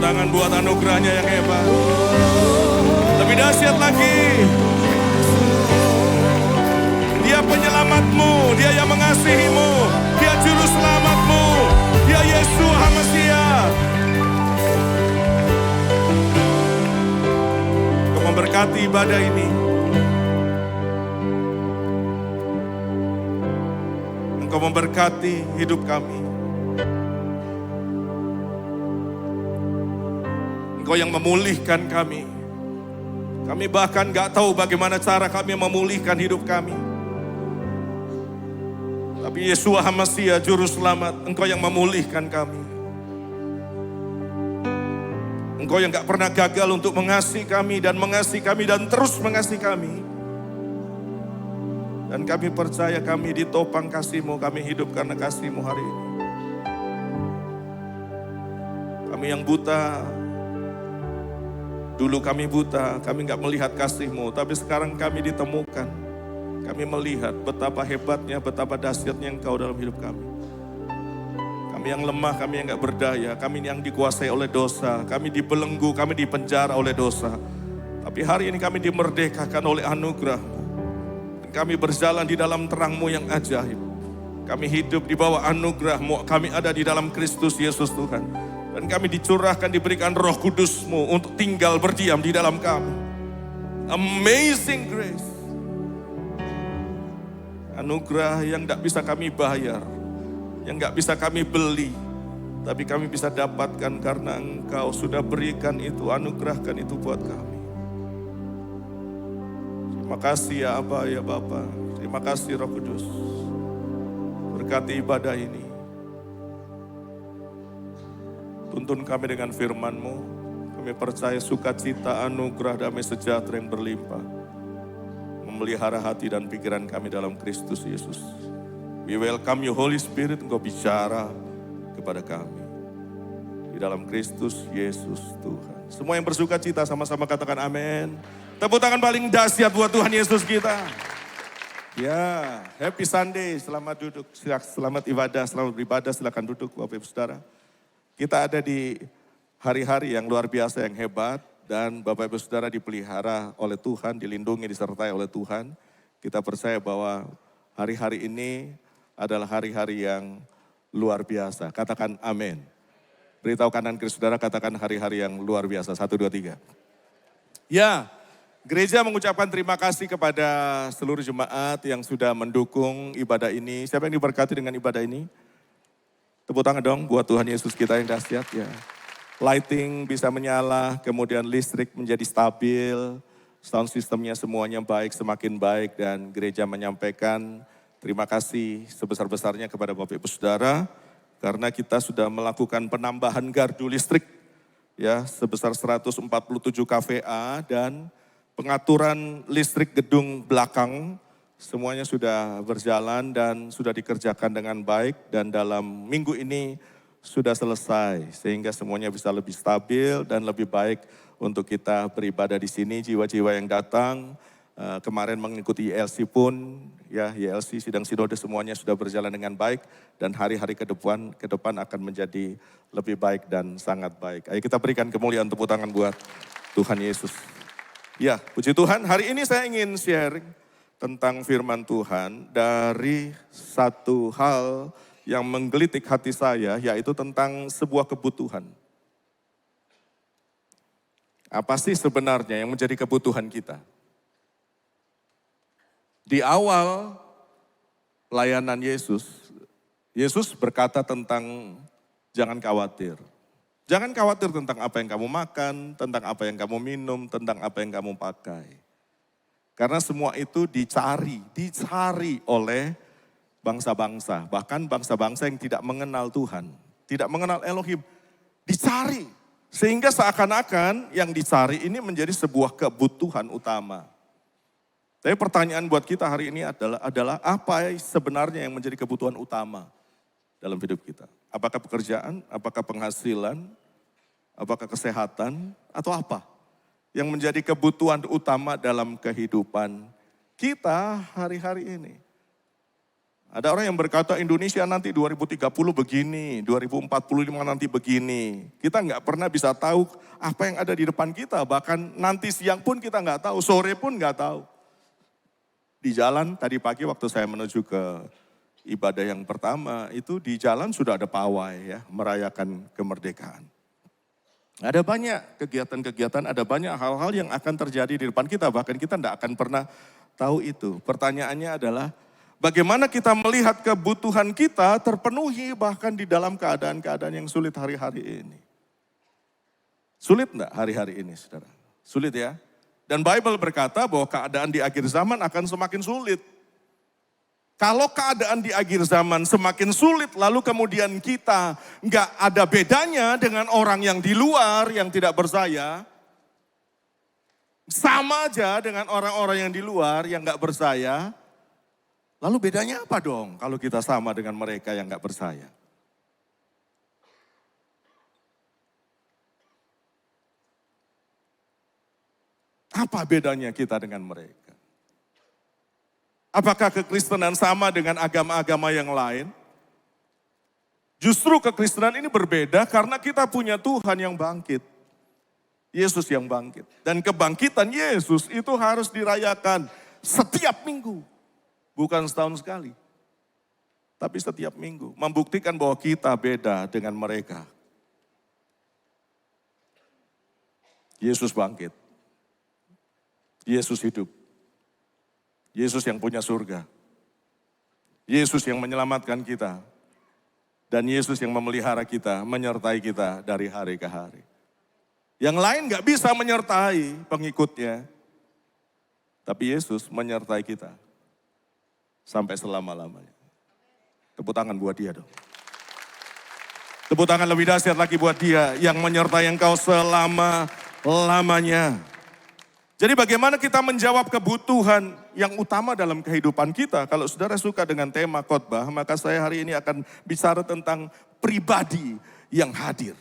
tangan buat anugerahnya yang hebat. Lebih dahsyat lagi. Dia penyelamatmu, dia yang mengasihimu, dia juru selamatmu, dia Yesus HaMasiah. Engkau memberkati ibadah ini. Engkau memberkati hidup kami. Engkau yang memulihkan kami. Kami bahkan gak tahu bagaimana cara kami memulihkan hidup kami. Tapi Yesus HaMasiah Juru Selamat, Engkau yang memulihkan kami. Engkau yang gak pernah gagal untuk mengasihi kami dan terus mengasihi kami. Dan kami percaya kami ditopang kasih-Mu, kami hidup karena kasih-Mu hari ini. Kami yang buta, dulu kami buta, kami gak melihat kasih-Mu, tapi sekarang kami ditemukan. Kami melihat betapa hebatnya, betapa dahsyatnya Engkau dalam hidup kami. Kami yang lemah, kami yang gak berdaya, kami yang dikuasai oleh dosa, kami dibelenggu, kami dipenjara oleh dosa. Tapi hari ini kami dimerdekakan oleh anugerah-Mu. Dan kami berjalan di dalam terang-Mu yang ajaib. Kami hidup di bawah anugerah-Mu, kami ada di dalam Kristus Yesus Tuhan. Dan kami dicurahkan, diberikan Roh Kudus-Mu untuk tinggal berdiam di dalam kami. Amazing grace. Anugerah yang tidak bisa kami bayar, yang tidak bisa kami beli, tapi kami bisa dapatkan karena Engkau sudah berikan itu, anugerahkan itu buat kami. Terima kasih ya Aba, ya Bapa. Terima kasih Roh Kudus. Berkati ibadah ini. Tuntun kami dengan firman-Mu. Kami percaya sukacita, anugerah, damai sejahtera yang berlimpah memelihara hati dan pikiran kami dalam Kristus Yesus. We welcome you Holy Spirit, Engkau bicara kepada kami. Di dalam Kristus Yesus Tuhan. Semua yang bersuka cita sama-sama katakan amin. Tepuk tangan paling dahsyat buat Tuhan Yesus kita. Ya, happy Sunday, selamat duduk, selamat beribadah, silakan duduk Bapak Ibu Saudara. Kita ada di hari-hari yang luar biasa, yang hebat. Dan Bapak Ibu Saudara dipelihara oleh Tuhan, dilindungi, disertai oleh Tuhan. Kita percaya bahwa hari-hari ini adalah hari-hari yang luar biasa. Katakan amin. Beritahu kanan kiri saudara, katakan hari-hari yang luar biasa. 1, 2, 3. Ya, gereja mengucapkan terima kasih kepada seluruh jemaat yang sudah mendukung ibadah ini. Siapa yang diberkati dengan ibadah ini? Tepuk tangan dong buat Tuhan Yesus kita yang dahsyat ya. Lighting bisa menyala, kemudian listrik menjadi stabil, sound systemnya semuanya baik, semakin baik, dan gereja menyampaikan terima kasih sebesar-besarnya kepada Bapak Ibu Saudara, karena kita sudah melakukan penambahan gardu listrik ya sebesar 147 kVA dan pengaturan listrik gedung belakang semuanya sudah berjalan dan sudah dikerjakan dengan baik, dan dalam minggu ini sudah selesai, sehingga semuanya bisa lebih stabil dan lebih baik untuk kita beribadah di sini. Jiwa-jiwa yang datang kemarin mengikuti YLC pun, ya YLC sidang sinode semuanya sudah berjalan dengan baik, dan hari-hari ke depan akan menjadi lebih baik dan sangat baik. Ayo kita berikan kemuliaan, tepuk tangan buat Tuhan Yesus. Ya, puji Tuhan, hari ini saya ingin sharing tentang firman Tuhan dari satu hal yang menggelitik hati saya, yaitu tentang sebuah kebutuhan. Apa sih sebenarnya yang menjadi kebutuhan kita? Di awal pelayanan Yesus, Yesus berkata tentang jangan khawatir. Jangan khawatir tentang apa yang kamu makan, tentang apa yang kamu minum, tentang apa yang kamu pakai. Karena semua itu dicari oleh bangsa-bangsa, bahkan bangsa-bangsa yang tidak mengenal Tuhan, tidak mengenal Elohim, dicari. Sehingga seakan-akan yang dicari ini menjadi sebuah kebutuhan utama. Tapi pertanyaan buat kita hari ini adalah apa sebenarnya yang menjadi kebutuhan utama dalam hidup kita? Apakah pekerjaan, apakah penghasilan, apakah kesehatan, atau apa yang menjadi kebutuhan utama dalam kehidupan kita hari-hari ini? Ada orang yang berkata Indonesia nanti 2030 begini, 2045 nanti begini. Kita nggak pernah bisa tahu apa yang ada di depan kita. Bahkan nanti siang pun kita nggak tahu, sore pun nggak tahu. Di jalan tadi pagi waktu saya menuju ke ibadah yang pertama, itu di jalan sudah ada pawai ya, merayakan kemerdekaan. Ada banyak kegiatan-kegiatan, ada banyak hal-hal yang akan terjadi di depan kita. Bahkan kita tidak akan pernah tahu itu. Pertanyaannya adalah, bagaimana kita melihat kebutuhan kita terpenuhi bahkan di dalam keadaan-keadaan yang sulit hari-hari ini. Sulit enggak hari-hari ini, saudara? Sulit ya. Dan Bible berkata bahwa keadaan di akhir zaman akan semakin sulit. Kalau keadaan di akhir zaman semakin sulit, lalu kemudian kita enggak ada bedanya dengan orang yang di luar yang tidak bersaya. Sama aja dengan orang-orang yang di luar yang enggak bersaya. Lalu bedanya apa dong kalau kita sama dengan mereka yang enggak bersaya? Apa bedanya kita dengan mereka? Apakah kekristenan sama dengan agama-agama yang lain? Justru kekristenan ini berbeda karena kita punya Tuhan yang bangkit. Yesus yang bangkit. Dan kebangkitan Yesus itu harus dirayakan setiap minggu. Bukan setahun sekali. Tapi setiap minggu. Membuktikan bahwa kita beda dengan mereka. Yesus bangkit. Yesus hidup. Yesus yang punya surga. Yesus yang menyelamatkan kita. Dan Yesus yang memelihara kita, menyertai kita dari hari ke hari. Yang lain gak bisa menyertai pengikutnya. Tapi Yesus menyertai kita. Sampai selama-lamanya. Tepuk tangan buat dia dong. Tepuk tangan lebih dahsyat lagi buat dia yang menyertai engkau selama-lamanya. Jadi bagaimana kita menjawab kebutuhan yang utama dalam kehidupan kita. Kalau saudara suka dengan tema khotbah, maka saya hari ini akan bicara tentang pribadi yang hadir.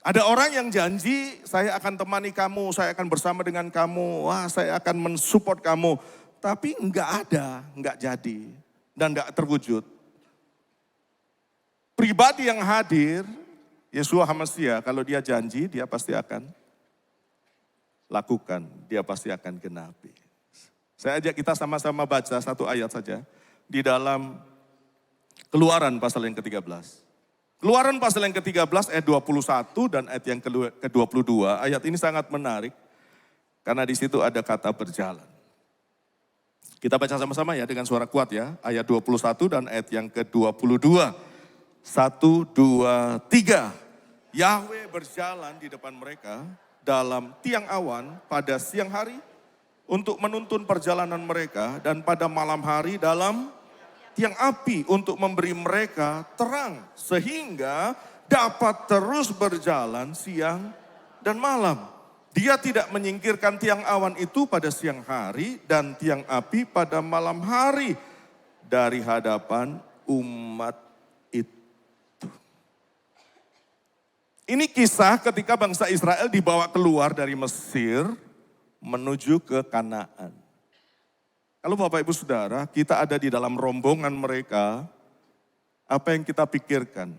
Ada orang yang janji, saya akan temani kamu, saya akan bersama dengan kamu, wah saya akan mensupport kamu. Tapi enggak ada, enggak jadi, dan enggak terwujud. Pribadi yang hadir, Yeshua HaMashiach, kalau dia janji, dia pasti akan lakukan, dia pasti akan genapi. Saya ajak kita sama-sama baca satu ayat saja di dalam Keluaran pasal yang ke-13. Keluaran pasal yang ke-13 ayat 21 dan ayat yang ke-22. Ayat ini sangat menarik karena di situ ada kata berjalan. Kita baca sama-sama ya dengan suara kuat ya. Ayat 21 dan ayat yang ke-22. 1, 2, 3. Yahweh berjalan di depan mereka dalam tiang awan pada siang hari untuk menuntun perjalanan mereka dan pada malam hari dalam tiang api untuk memberi mereka terang sehingga dapat terus berjalan siang dan malam. Dia tidak menyingkirkan tiang awan itu pada siang hari dan tiang api pada malam hari dari hadapan umat itu. Ini kisah ketika bangsa Israel dibawa keluar dari Mesir menuju ke Kanaan. Kalau Bapak Ibu Saudara, kita ada di dalam rombongan mereka, apa yang kita pikirkan?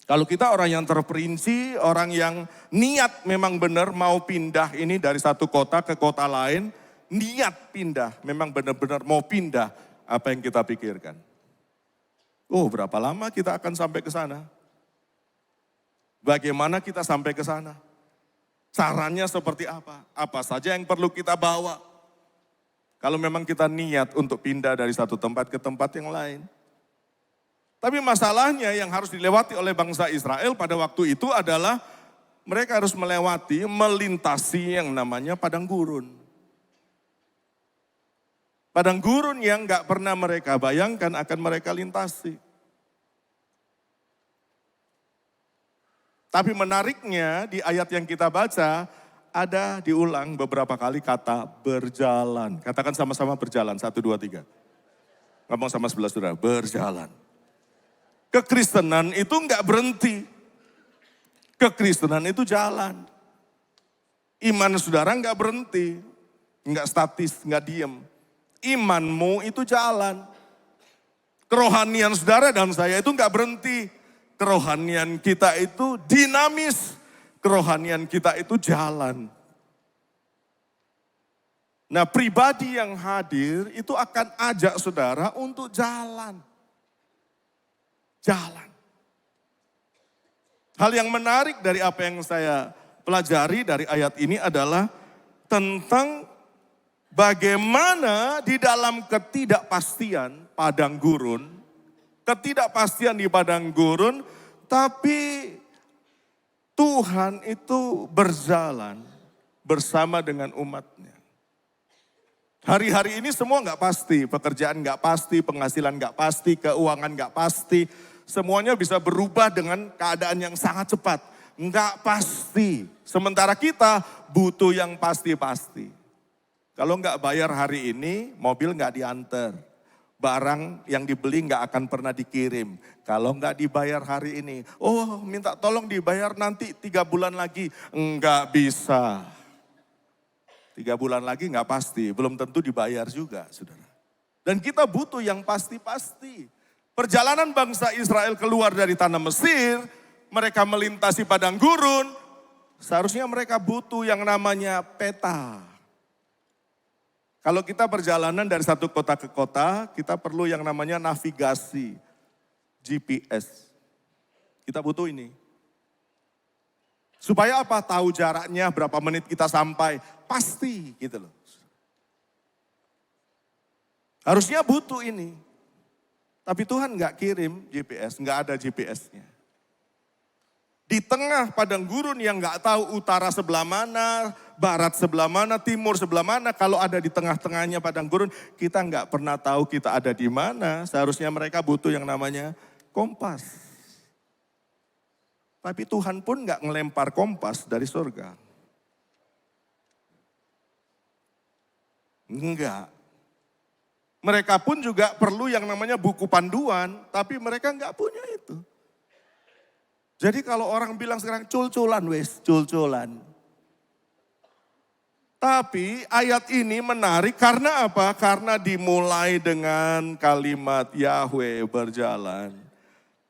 Kalau kita orang yang terperinci, orang yang niat memang benar mau pindah ini dari satu kota ke kota lain, niat pindah, memang benar-benar mau pindah, apa yang kita pikirkan? Oh, berapa lama kita akan sampai ke sana? Bagaimana kita sampai ke sana? Caranya seperti apa? Apa saja yang perlu kita bawa? Kalau memang kita niat untuk pindah dari satu tempat ke tempat yang lain. Tapi masalahnya yang harus dilewati oleh bangsa Israel pada waktu itu adalah mereka harus melintasi yang namanya padang gurun. Padang gurun yang gak pernah mereka bayangkan akan mereka lintasi. Tapi menariknya di ayat yang kita baca, ada diulang beberapa kali kata berjalan. Katakan sama-sama berjalan, 1, 2, 3. Ngomong sama sebelah saudara, berjalan. Kekristenan itu enggak berhenti. Kekristenan itu jalan. Iman saudara enggak berhenti. Enggak statis, enggak diem. Imanmu itu jalan. Kerohanian saudara dan saya itu enggak berhenti. Kerohanian kita itu dinamis. Kerohanian kita itu jalan. Nah, pribadi yang hadir itu akan ajak saudara untuk jalan. Jalan. Hal yang menarik dari apa yang saya pelajari dari ayat ini adalah tentang bagaimana di dalam ketidakpastian padang gurun, tapi Tuhan itu berjalan bersama dengan umatnya. Hari-hari ini semua nggak pasti, pekerjaan nggak pasti, penghasilan nggak pasti, keuangan nggak pasti. Semuanya bisa berubah dengan keadaan yang sangat cepat. Nggak pasti. Sementara kita butuh yang pasti-pasti. Kalau nggak bayar hari ini, mobil nggak diantar. Barang yang dibeli nggak akan pernah dikirim. Kalau nggak dibayar hari ini, oh minta tolong dibayar nanti 3 bulan lagi. Nggak bisa. 3 bulan lagi nggak pasti, belum tentu dibayar juga, saudara. Dan kita butuh yang pasti-pasti. Perjalanan bangsa Israel keluar dari tanah Mesir, mereka melintasi padang gurun, seharusnya mereka butuh yang namanya peta. Kalau kita perjalanan dari satu kota ke kota, kita perlu yang namanya navigasi, GPS. Kita butuh ini. Supaya apa? Tahu jaraknya, berapa menit kita sampai. Pasti gitu loh. Harusnya butuh ini. Tapi Tuhan nggak kirim GPS, nggak ada GPS-nya. Di tengah padang gurun yang nggak tahu utara sebelah mana, barat sebelah mana, timur sebelah mana. Kalau ada di tengah-tengahnya padang gurun, kita nggak pernah tahu kita ada di mana. Seharusnya mereka butuh yang namanya kompas. Tapi Tuhan pun nggak ngelempar kompas dari surga. Enggak. Mereka pun juga perlu yang namanya buku panduan, tapi mereka enggak punya itu. Jadi kalau orang bilang sekarang cul-culan wes, cul-culan. Tapi ayat ini menarik karena apa? Karena dimulai dengan kalimat Yahweh berjalan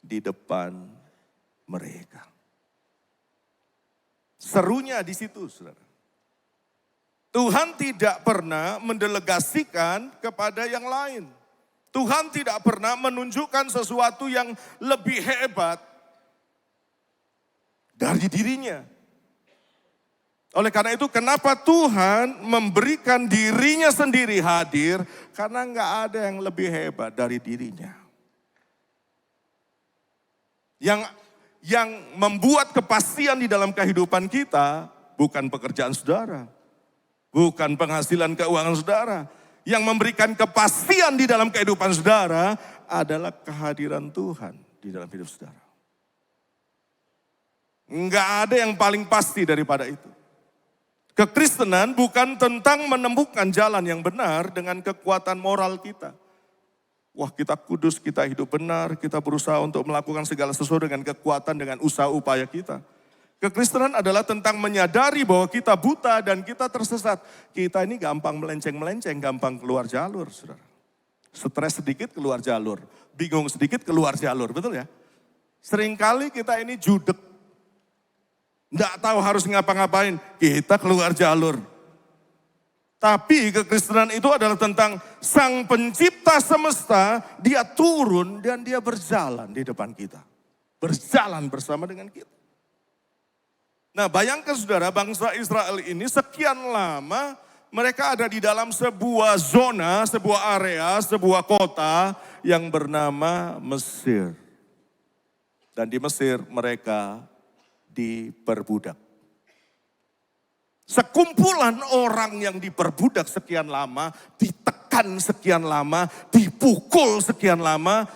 di depan mereka. Serunya di situ, saudara. Tuhan tidak pernah mendelegasikan kepada yang lain. Tuhan tidak pernah menunjukkan sesuatu yang lebih hebat dari dirinya. Oleh karena itu kenapa Tuhan memberikan dirinya sendiri hadir? Karena enggak ada yang lebih hebat dari dirinya. Yang membuat kepastian di dalam kehidupan kita bukan pekerjaan saudara. Bukan penghasilan keuangan saudara. Yang memberikan kepastian di dalam kehidupan saudara adalah kehadiran Tuhan di dalam hidup saudara. Enggak ada yang paling pasti daripada itu. Kekristenan bukan tentang menemukan jalan yang benar dengan kekuatan moral kita. Wah, kita kudus, kita hidup benar, kita berusaha untuk melakukan segala sesuatu dengan kekuatan, dengan usaha upaya kita. Kekristenan adalah tentang menyadari bahwa kita buta dan kita tersesat. Kita ini gampang melenceng-melenceng, gampang keluar jalur, saudara. Stres sedikit keluar jalur, bingung sedikit keluar jalur, betul ya? Seringkali kita ini judek. Nggak tahu harus ngapa-ngapain, kita keluar jalur. Tapi kekristenan itu adalah tentang Sang Pencipta semesta, dia turun dan dia berjalan di depan kita. Berjalan bersama dengan kita. Nah, bayangkan saudara, bangsa Israel ini sekian lama mereka ada di dalam sebuah zona, sebuah area, sebuah kota yang bernama Mesir. Dan di Mesir mereka diperbudak. Sekumpulan orang yang diperbudak sekian lama, ditekan sekian lama, dipukul sekian lama,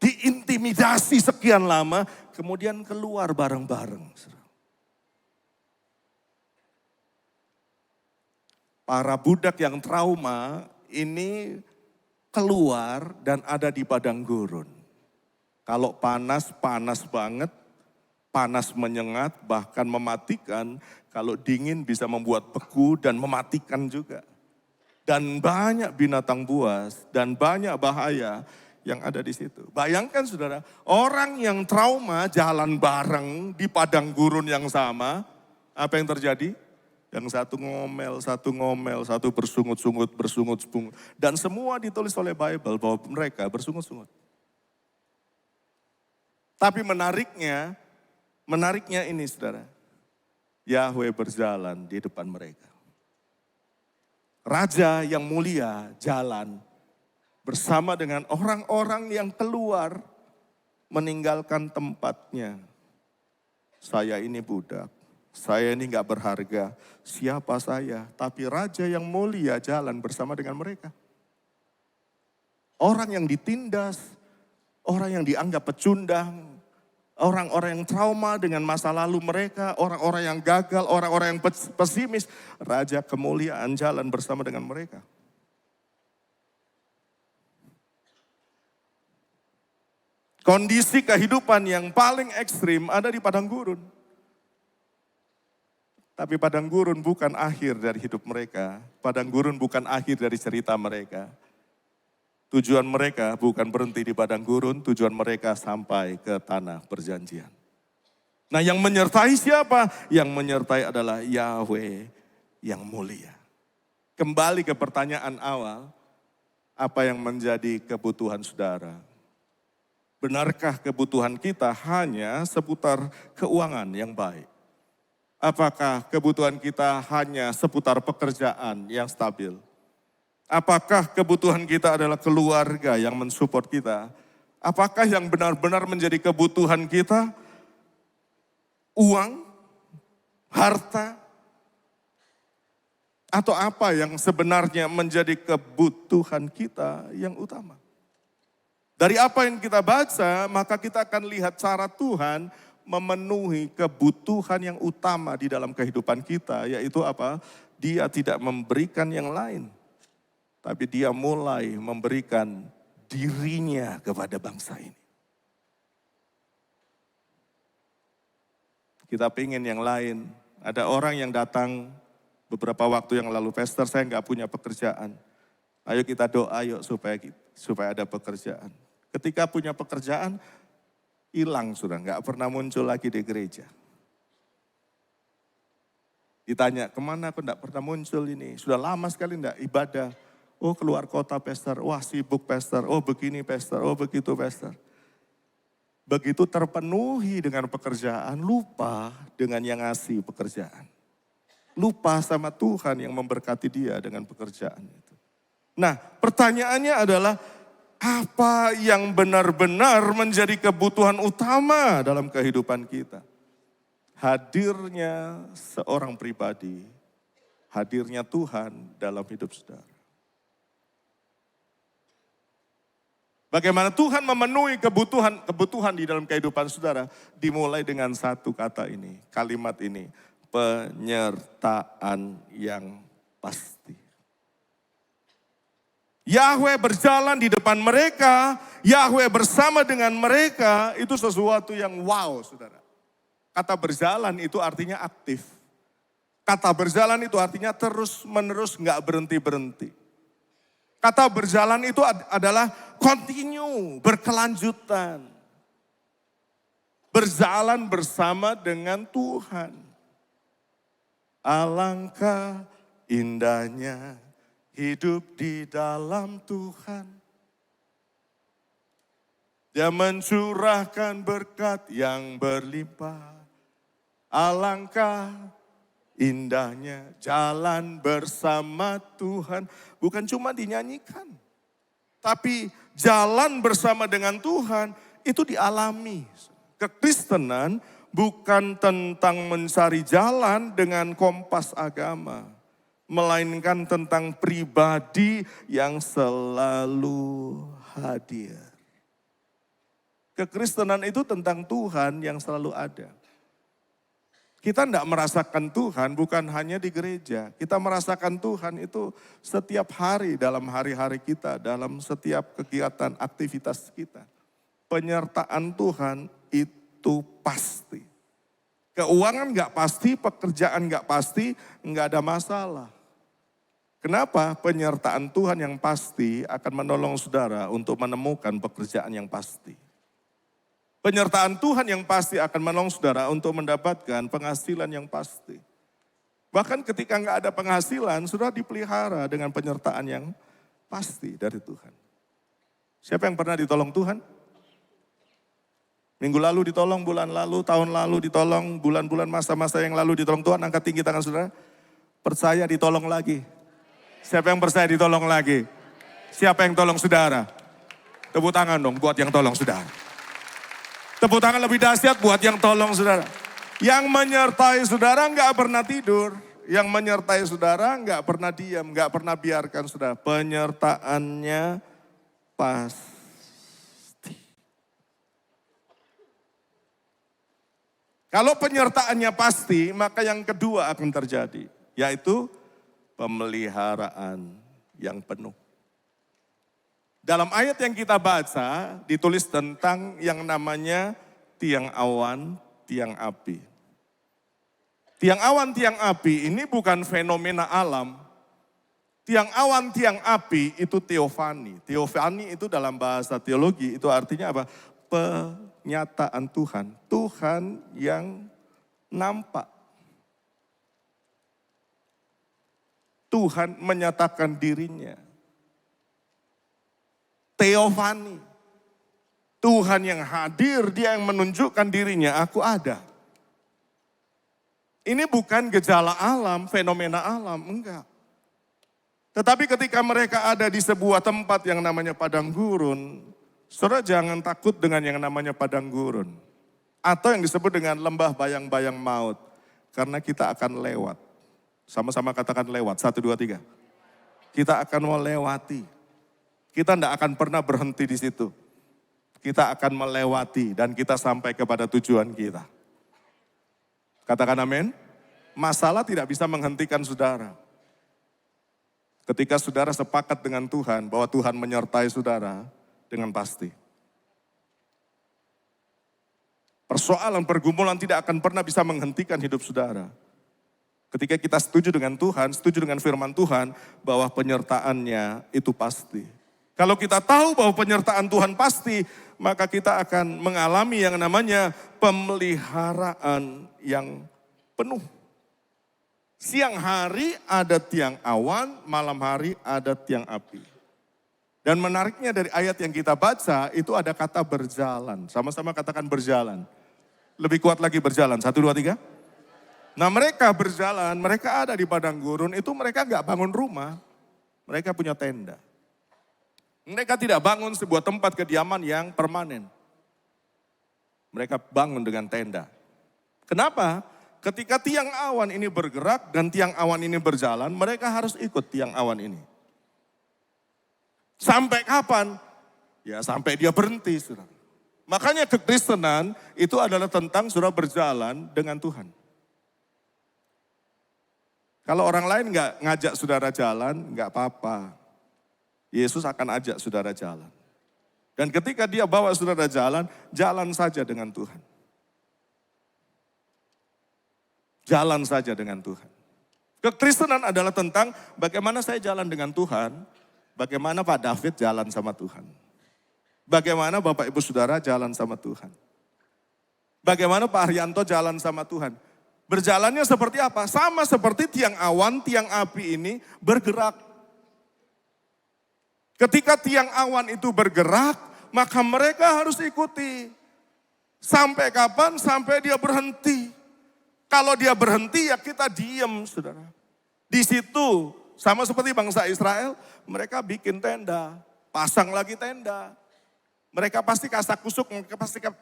diintimidasi sekian lama, kemudian keluar bareng-bareng. Para budak yang trauma ini keluar dan ada di padang gurun. Kalau panas, panas banget, panas menyengat, bahkan mematikan. Kalau dingin bisa membuat beku dan mematikan juga. dan banyak binatang buas dan banyak bahaya yang ada di situ. Bayangkan saudara, orang yang trauma jalan bareng di padang gurun yang sama, apa yang terjadi? Yang satu ngomel, satu bersungut-sungut. Dan semua ditulis oleh Bible bahwa mereka bersungut-sungut. Tapi menariknya ini saudara, Yahweh berjalan di depan mereka. Raja yang mulia jalan bersama dengan orang-orang yang keluar meninggalkan tempatnya. Saya ini budak, saya ini gak berharga, siapa saya? Tapi raja yang mulia jalan bersama dengan mereka. Orang yang ditindas, orang yang dianggap pecundang, orang-orang yang trauma dengan masa lalu mereka, orang-orang yang gagal, orang-orang yang pesimis, raja kemuliaan jalan bersama dengan mereka. Kondisi kehidupan yang paling ekstrim ada di padang gurun. Tapi padang gurun bukan akhir dari hidup mereka. Padang gurun bukan akhir dari cerita mereka. Tujuan mereka bukan berhenti di padang gurun, tujuan mereka sampai ke tanah perjanjian. Nah, yang menyertai siapa? Yang menyertai adalah Yahweh yang mulia. Kembali ke pertanyaan awal, apa yang menjadi kebutuhan saudara? Benarkah kebutuhan kita hanya seputar keuangan yang baik? Apakah kebutuhan kita hanya seputar pekerjaan yang stabil? Apakah kebutuhan kita adalah keluarga yang mensupport kita? Apakah yang benar-benar menjadi kebutuhan kita? Uang? Harta? Atau apa yang sebenarnya menjadi kebutuhan kita yang utama? Dari apa yang kita baca, maka kita akan lihat cara Tuhan memenuhi kebutuhan yang utama di dalam kehidupan kita, yaitu apa? Dia tidak memberikan yang lain. Tapi dia mulai memberikan dirinya kepada bangsa ini. Kita pingin yang lain. Ada orang yang datang beberapa waktu yang lalu, Pastor saya nggak punya pekerjaan. Ayo kita doa yuk supaya ada pekerjaan. Ketika punya pekerjaan, hilang sudah, nggak pernah muncul lagi di gereja. Ditanya, kemana aku nggak pernah muncul ini? Sudah lama sekali nggak ibadah. Oh keluar kota pastor, wah sibuk pastor, oh begini pastor, oh begitu pastor. Begitu terpenuhi dengan pekerjaan, lupa dengan yang ngasih pekerjaan. Lupa sama Tuhan yang memberkati dia dengan pekerjaan itu. Nah pertanyaannya adalah, apa yang benar-benar menjadi kebutuhan utama dalam kehidupan kita? Hadirnya seorang pribadi, hadirnya Tuhan dalam hidup saudara. Bagaimana Tuhan memenuhi kebutuhan di dalam kehidupan saudara, dimulai dengan satu kata ini, kalimat ini, penyertaan yang pasti. Yahweh berjalan di depan mereka, Yahweh bersama dengan mereka, itu sesuatu yang wow saudara. Kata berjalan itu artinya aktif. Kata berjalan itu artinya terus menerus gak berhenti-berhenti. Kata berjalan itu adalah continue, berkelanjutan. Berjalan bersama dengan Tuhan. Alangkah indahnya hidup di dalam Tuhan. Dia mencurahkan berkat yang berlimpah. Alangkah indahnya jalan bersama Tuhan. Bukan cuma dinyanyikan. Tapi jalan bersama dengan Tuhan itu dialami. Kekristenan bukan tentang mencari jalan dengan kompas agama. Melainkan tentang pribadi yang selalu hadir. Kekristenan itu tentang Tuhan yang selalu ada. Kita tidak merasakan Tuhan bukan hanya di gereja. Kita merasakan Tuhan itu setiap hari dalam hari-hari kita, dalam setiap kegiatan, aktivitas kita. Penyertaan Tuhan itu pasti. Keuangan gak pasti, pekerjaan gak pasti, gak ada masalah. Kenapa? Penyertaan Tuhan yang pasti akan menolong saudara untuk menemukan pekerjaan yang pasti. Penyertaan Tuhan yang pasti akan menolong saudara untuk mendapatkan penghasilan yang pasti. Bahkan ketika nggak ada penghasilan, saudara dipelihara dengan penyertaan yang pasti dari Tuhan. Siapa yang pernah ditolong Tuhan? Minggu lalu ditolong, bulan lalu, tahun lalu ditolong, bulan-bulan masa-masa yang lalu ditolong Tuhan. Angkat tinggi tangan saudara. Percaya ditolong lagi. Siapa yang percaya ditolong lagi? Siapa yang tolong saudara? Tepuk tangan dong buat yang tolong saudara. Tepuk tangan lebih dahsyat buat yang tolong saudara. Yang menyertai saudara nggak pernah tidur. Yang menyertai saudara nggak pernah diam, nggak pernah biarkan saudara. Penyertaannya pasti. Kalau penyertaannya pasti, maka yang kedua akan terjadi, yaitu pemeliharaan yang penuh. Dalam ayat yang kita baca, ditulis tentang yang namanya tiang awan, tiang api. Tiang awan, tiang api ini bukan fenomena alam. Tiang awan, tiang api itu teofani. Teofani itu dalam bahasa teologi itu artinya apa? Penyataan Tuhan. Tuhan yang nampak. Tuhan menyatakan dirinya. Teofani. Tuhan yang hadir, dia yang menunjukkan dirinya, aku ada. Ini bukan gejala alam, fenomena alam, enggak. Tetapi ketika mereka ada di sebuah tempat yang namanya padang gurun, saudara jangan takut dengan yang namanya padang gurun. Atau yang disebut dengan lembah bayang-bayang maut. Karena kita akan lewat. Sama-sama katakan lewat, 1, 2, 3. Kita akan melewati. Kita tidak akan pernah berhenti di situ. Kita akan melewati dan kita sampai kepada tujuan kita. Katakan amin. Masalah tidak bisa menghentikan saudara. Ketika saudara sepakat dengan Tuhan bahwa Tuhan menyertai saudara dengan pasti. Persoalan pergumulan tidak akan pernah bisa menghentikan hidup saudara. Ketika kita setuju dengan Tuhan, setuju dengan firman Tuhan bahwa penyertaannya itu pasti. Kalau kita tahu bahwa penyertaan Tuhan pasti, maka kita akan mengalami yang namanya pemeliharaan yang penuh. Siang hari ada tiang awan, malam hari ada tiang api. Dan menariknya dari ayat yang kita baca, itu ada kata berjalan. Sama-sama katakan berjalan. Lebih kuat lagi berjalan, 1, 2, 3. Nah mereka berjalan, mereka ada di padang gurun, itu mereka gak bangun rumah. Mereka punya tenda. Mereka tidak bangun sebuah tempat kediaman yang permanen. Mereka bangun dengan tenda. Kenapa? Ketika tiang awan ini bergerak dan tiang awan ini berjalan, mereka harus ikut tiang awan ini. Sampai kapan? Ya sampai dia berhenti, saudara. Makanya kekristenan itu adalah tentang saudara berjalan dengan Tuhan. Kalau orang lain nggak ngajak saudara jalan, nggak apa-apa. Yesus akan ajak saudara jalan. Dan ketika dia bawa saudara jalan, jalan saja dengan Tuhan. Jalan saja dengan Tuhan. Kekristenan adalah tentang bagaimana saya jalan dengan Tuhan, bagaimana Pak David jalan sama Tuhan. Bagaimana Bapak Ibu Saudara jalan sama Tuhan. Bagaimana Pak Haryanto jalan sama Tuhan. Berjalannya seperti apa? Sama seperti tiang awan, tiang api ini bergerak. Ketika tiang awan itu bergerak, maka mereka harus ikuti. Sampai kapan? Sampai dia berhenti. Kalau dia berhenti ya kita diam, saudara. Di situ sama seperti bangsa Israel, mereka bikin tenda, pasang lagi tenda. Mereka pasti kasak kusuk,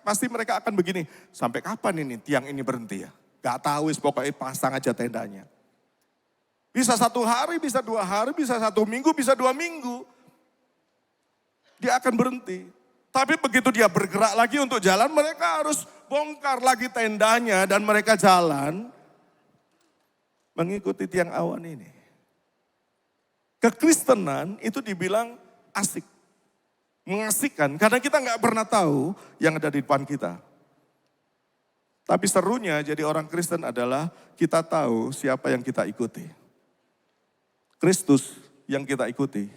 pasti mereka akan begini. Sampai kapan ini tiang ini berhenti ya? Gak tahu, pokoknya pasang aja tendanya. Bisa 1 hari, bisa 2 hari, bisa 1 minggu, bisa 2 minggu. Dia akan berhenti. Tapi begitu dia bergerak lagi untuk jalan, mereka harus bongkar lagi tendanya dan mereka jalan mengikuti tiang awan ini. Kekristenan itu dibilang asik, mengasihkan karena kita nggak pernah tahu yang ada di depan kita. Tapi serunya jadi orang Kristen adalah kita tahu siapa yang kita ikuti. Kristus yang kita ikuti,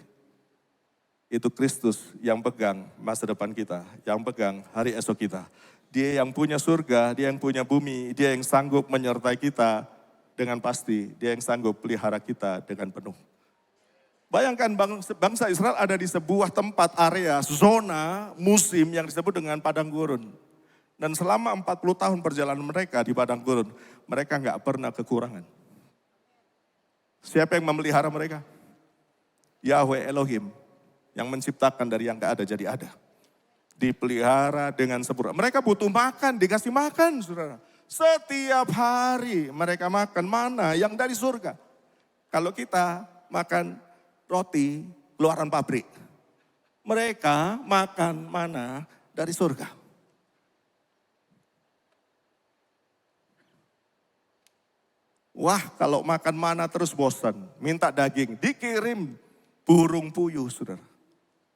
itu Kristus yang pegang masa depan kita, yang pegang hari esok kita. Dia yang punya surga, dia yang punya bumi, dia yang sanggup menyertai kita dengan pasti, dia yang sanggup pelihara kita dengan penuh. Bayangkan bangsa Israel ada di sebuah tempat area, zona, musim yang disebut dengan padang gurun. Dan selama 40 tahun perjalanan mereka di padang gurun, mereka nggak pernah kekurangan. Siapa yang memelihara mereka? Yahweh Elohim, yang menciptakan dari yang nggak ada jadi ada. Dipelihara dengan sempurna. Mereka butuh makan, dikasih makan, saudara. Setiap hari mereka makan mana yang dari surga. Kalau kita makan roti keluaran pabrik, mereka makan mana dari surga. Wah, kalau makan mana terus bosan, minta daging, dikirim burung puyuh, saudara.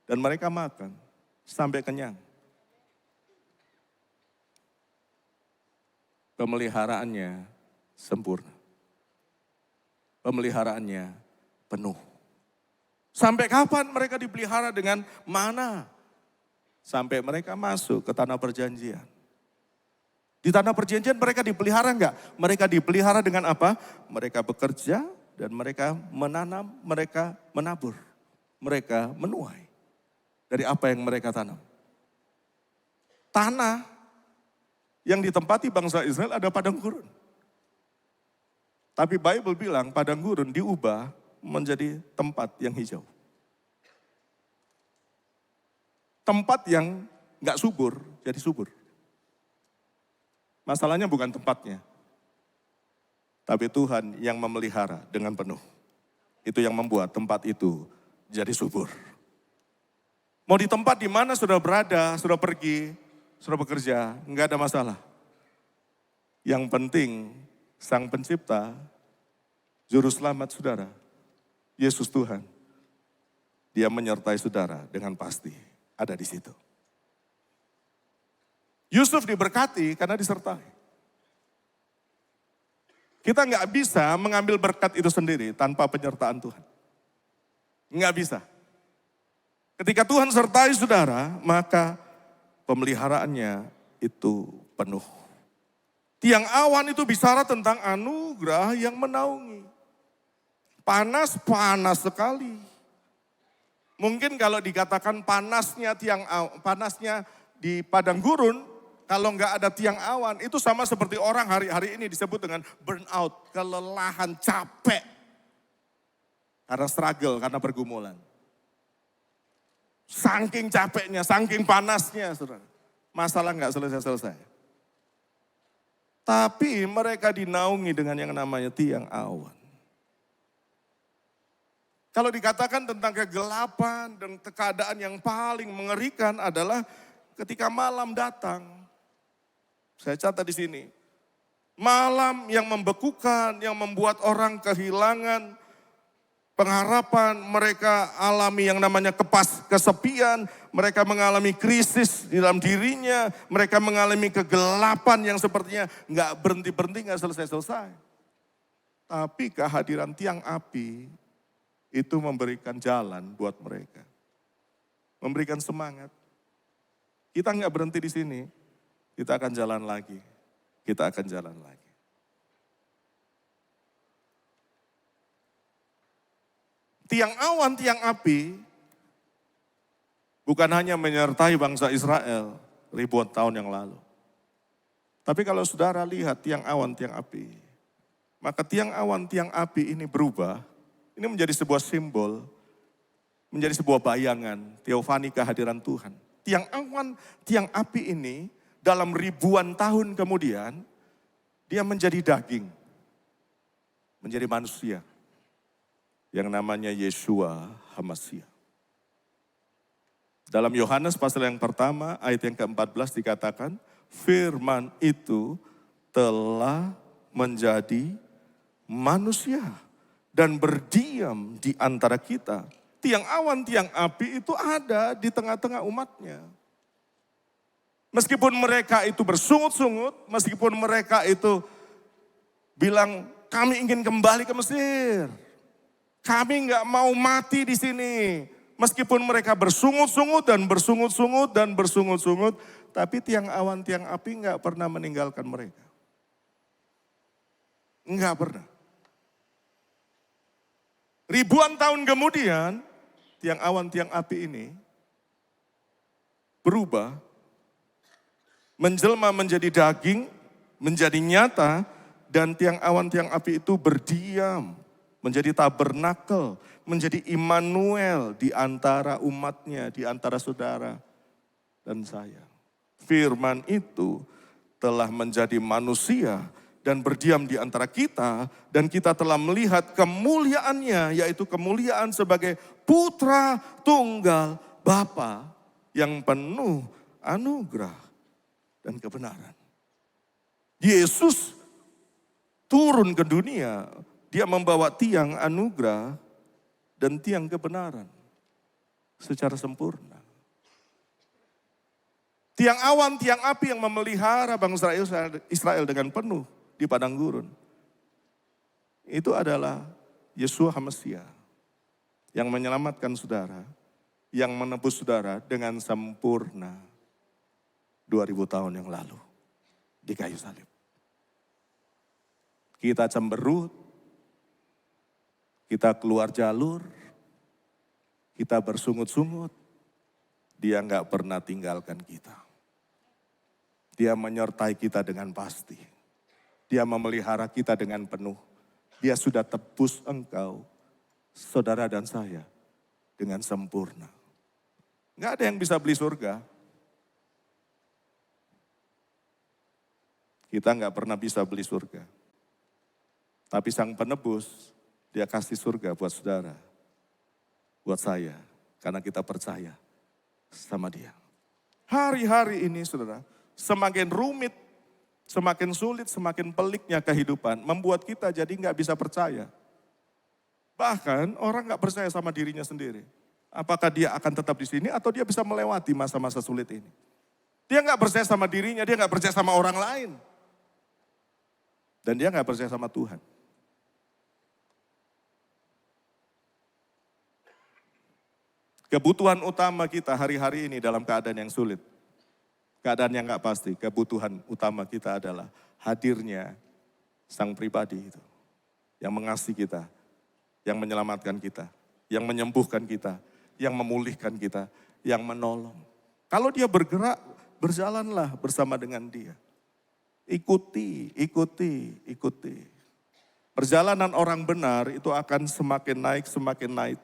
Dan mereka makan sampai kenyang. Pemeliharaannya sempurna. Pemeliharaannya penuh. Sampai kapan mereka dipelihara dengan mana? Sampai mereka masuk ke tanah perjanjian. Di tanah perjanjian mereka dipelihara enggak? Mereka dipelihara dengan apa? Mereka bekerja dan mereka menanam, mereka menabur. Mereka menuai dari apa yang mereka tanam. Tanah yang ditempati bangsa Israel ada padang gurun. Tapi Bible bilang padang gurun diubah menjadi tempat yang hijau. Tempat yang gak subur, jadi subur. Masalahnya bukan tempatnya. Tapi Tuhan yang memelihara dengan penuh. Itu yang membuat tempat itu jadi subur. Mau di tempat di mana sudah berada, sudah pergi, sudah bekerja, gak ada masalah. Yang penting Sang Pencipta, Juru Selamat saudara, Yesus Tuhan, Dia menyertai saudara dengan pasti ada di situ. Yusuf diberkati karena disertai. Kita nggak bisa mengambil berkat itu sendiri tanpa penyertaan Tuhan. Nggak bisa. Ketika Tuhan sertai saudara, maka pemeliharaannya itu penuh. Tiang awan itu bicara tentang anugerah yang menaungi. Panas sekali. Mungkin kalau dikatakan panasnya panasnya di padang gurun, kalau nggak ada tiang awan, itu sama seperti orang hari-hari ini disebut dengan burnout, kelelahan, capek. Karena struggle, karena pergumulan. Saking capeknya, saking panasnya, saudara. Masalah nggak selesai-selesai. Tapi mereka dinaungi dengan yang namanya tiang awan. Kalau dikatakan tentang kegelapan dan keadaan yang paling mengerikan adalah ketika malam datang. Saya catat di sini. Malam yang membekukan, yang membuat orang kehilangan pengharapan, mereka alami yang namanya kesepian, mereka mengalami krisis di dalam dirinya, mereka mengalami kegelapan yang sepertinya nggak berhenti-berhenti, nggak selesai-selesai. Tapi kehadiran tiang api itu memberikan jalan buat mereka. Memberikan semangat. Kita nggak berhenti di sini, kita akan jalan lagi. Kita akan jalan lagi. Tiang awan, tiang api bukan hanya menyertai bangsa Israel ribuan tahun yang lalu. Tapi kalau saudara lihat tiang awan, tiang api, maka tiang awan, tiang api ini berubah. Ini menjadi sebuah simbol, menjadi sebuah bayangan, teofani kehadiran Tuhan. Tiang awan, tiang api ini dalam ribuan tahun kemudian, dia menjadi daging, menjadi manusia. Yang namanya Yeshua HaMashiach. Dalam Yohanes pasal yang pertama, ayat yang ke-14 dikatakan, firman itu telah menjadi manusia dan berdiam di antara kita. Tiang awan, tiang api itu ada di tengah-tengah umatnya. Meskipun mereka itu bersungut-sungut, meskipun mereka itu bilang kami ingin kembali ke Mesir. Kami nggak mau mati di sini. Meskipun mereka bersungut-sungut dan bersungut-sungut dan bersungut-sungut, tapi tiang awan, tiang api nggak pernah meninggalkan mereka. Nggak pernah. Ribuan tahun kemudian, tiang awan, tiang api ini berubah, menjelma menjadi daging, menjadi nyata, dan tiang awan, tiang api itu berdiam, menjadi tabernakel, menjadi Immanuel di antara umatnya, di antara saudara dan saya. Firman itu telah menjadi manusia dan berdiam di antara kita, dan kita telah melihat kemuliaannya, yaitu kemuliaan sebagai putra tunggal Bapa yang penuh anugerah dan kebenaran. Yesus turun ke dunia, dia membawa tiang anugerah dan tiang kebenaran secara sempurna. Tiang awan, tiang api yang memelihara bangsa Israel dengan penuh di padang gurun. Itu adalah Yeshua HaMasyiah yang menyelamatkan saudara, yang menebus saudara dengan sempurna 2000 tahun yang lalu di kayu salib. Kita cemberut, kita keluar jalur, kita bersungut-sungut, dia nggak pernah tinggalkan kita. Dia menyertai kita dengan pasti. Dia memelihara kita dengan penuh. Dia sudah tebus engkau, saudara dan saya, dengan sempurna. Nggak ada yang bisa beli surga. Kita nggak pernah bisa beli surga. Tapi Sang Penebus, Dia kasih surga buat saudara, buat saya, karena kita percaya sama Dia. Hari-hari ini saudara, semakin rumit, semakin sulit, semakin peliknya kehidupan, membuat kita jadi nggak bisa percaya. Bahkan orang nggak percaya sama dirinya sendiri. Apakah dia akan tetap di sini atau dia bisa melewati masa-masa sulit ini. Dia nggak percaya sama dirinya, dia nggak percaya sama orang lain. Dan dia nggak percaya sama Tuhan. Kebutuhan utama kita hari-hari ini dalam keadaan yang sulit. Keadaan yang gak pasti, kebutuhan utama kita adalah hadirnya Sang Pribadi itu. Yang mengasihi kita, yang menyelamatkan kita, yang menyembuhkan kita, yang memulihkan kita, yang menolong. Kalau dia bergerak, berjalanlah bersama dengan dia. Ikuti, ikuti, ikuti. Perjalanan orang benar itu akan semakin naik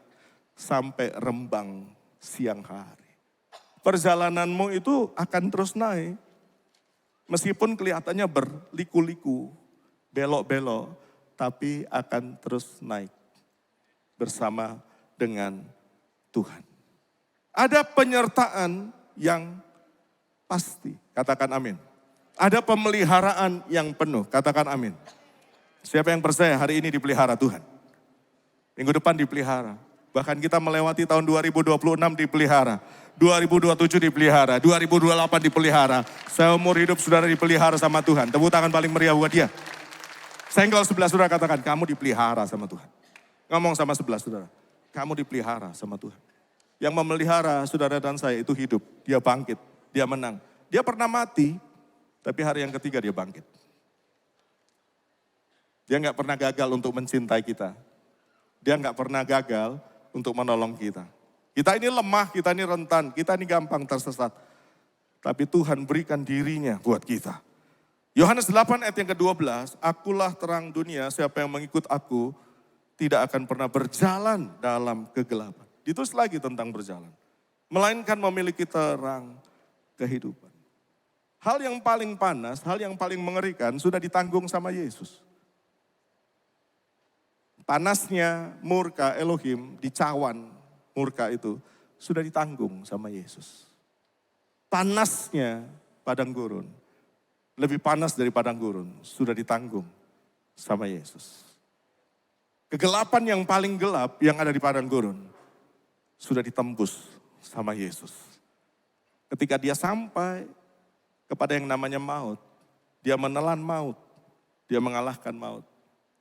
sampai rembang siang hari. Perjalananmu itu akan terus naik. Meskipun kelihatannya berliku-liku, belok-belok, tapi akan terus naik bersama dengan Tuhan. Ada penyertaan yang pasti, katakan amin. Ada pemeliharaan yang penuh, katakan amin. Siapa yang percaya hari ini dipelihara Tuhan? Minggu depan dipelihara. Bahkan kita melewati tahun 2026 dipelihara. 2027 dipelihara. 2028 dipelihara. Seumur hidup saudara dipelihara sama Tuhan. Tepuk tangan paling meriah buat dia. Senggol sebelah saudara katakan, kamu dipelihara sama Tuhan. Ngomong sama sebelah saudara, kamu dipelihara sama Tuhan. Yang memelihara saudara dan saya itu hidup. Dia bangkit, dia menang. Dia pernah mati, tapi hari yang ketiga dia bangkit. Dia gak pernah gagal untuk mencintai kita. Dia gak pernah gagal untuk menolong kita. Kita ini lemah, kita ini rentan, kita ini gampang tersesat. Tapi Tuhan berikan dirinya buat kita. Yohanes 8 ayat yang ke-12, akulah terang dunia, siapa yang mengikut aku tidak akan pernah berjalan dalam kegelapan. Ditulis lagi tentang berjalan. Melainkan memiliki terang kehidupan. Hal yang paling panas, hal yang paling mengerikan sudah ditanggung sama Yesus. Panasnya murka Elohim di cawan murka itu sudah ditanggung sama Yesus. Panasnya padang gurun, lebih panas dari padang gurun, sudah ditanggung sama Yesus. Kegelapan yang paling gelap yang ada di padang gurun sudah ditembus sama Yesus. Ketika dia sampai kepada yang namanya maut, dia menelan maut, dia mengalahkan maut,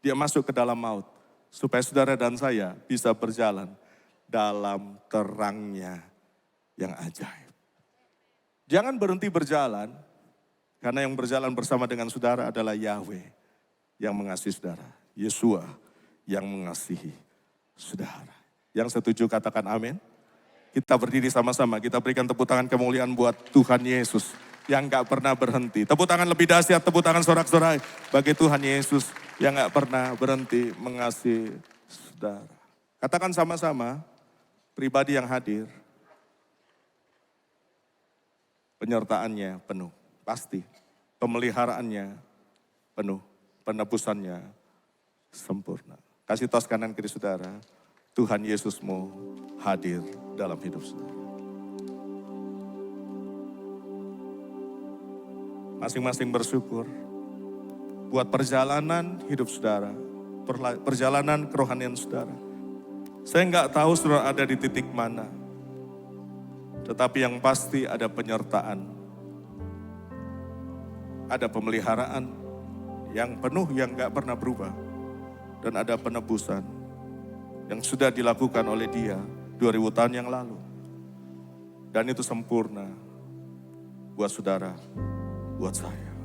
dia masuk ke dalam maut. supaya saudara dan saya bisa berjalan dalam terangnya yang ajaib. Jangan berhenti berjalan, karena yang berjalan bersama dengan saudara adalah Yahweh yang mengasihi saudara. Yesua yang mengasihi saudara. Yang setuju katakan amin. Kita berdiri sama-sama, kita berikan tepuk tangan kemuliaan buat Tuhan Yesus yang gak pernah berhenti. Tepuk tangan lebih dahsyat, tepuk tangan sorak-sorai bagi Tuhan Yesus yang gak pernah berhenti mengasihi saudara. Katakan sama-sama, pribadi yang hadir, penyertaannya penuh, pasti. Pemeliharaannya penuh, penebusannya sempurna. Kasih tos kanan kiri saudara, Tuhan Yesusmu hadir dalam hidup saudara. Masing-masing bersyukur buat perjalanan hidup saudara, perjalanan kerohanian saudara. Saya nggak tahu saudara ada di titik mana, tetapi yang pasti ada penyertaan, ada pemeliharaan yang penuh yang nggak pernah berubah, dan ada penebusan yang sudah dilakukan oleh Dia 2000 tahun yang lalu. Dan itu sempurna buat saudara, buat saya.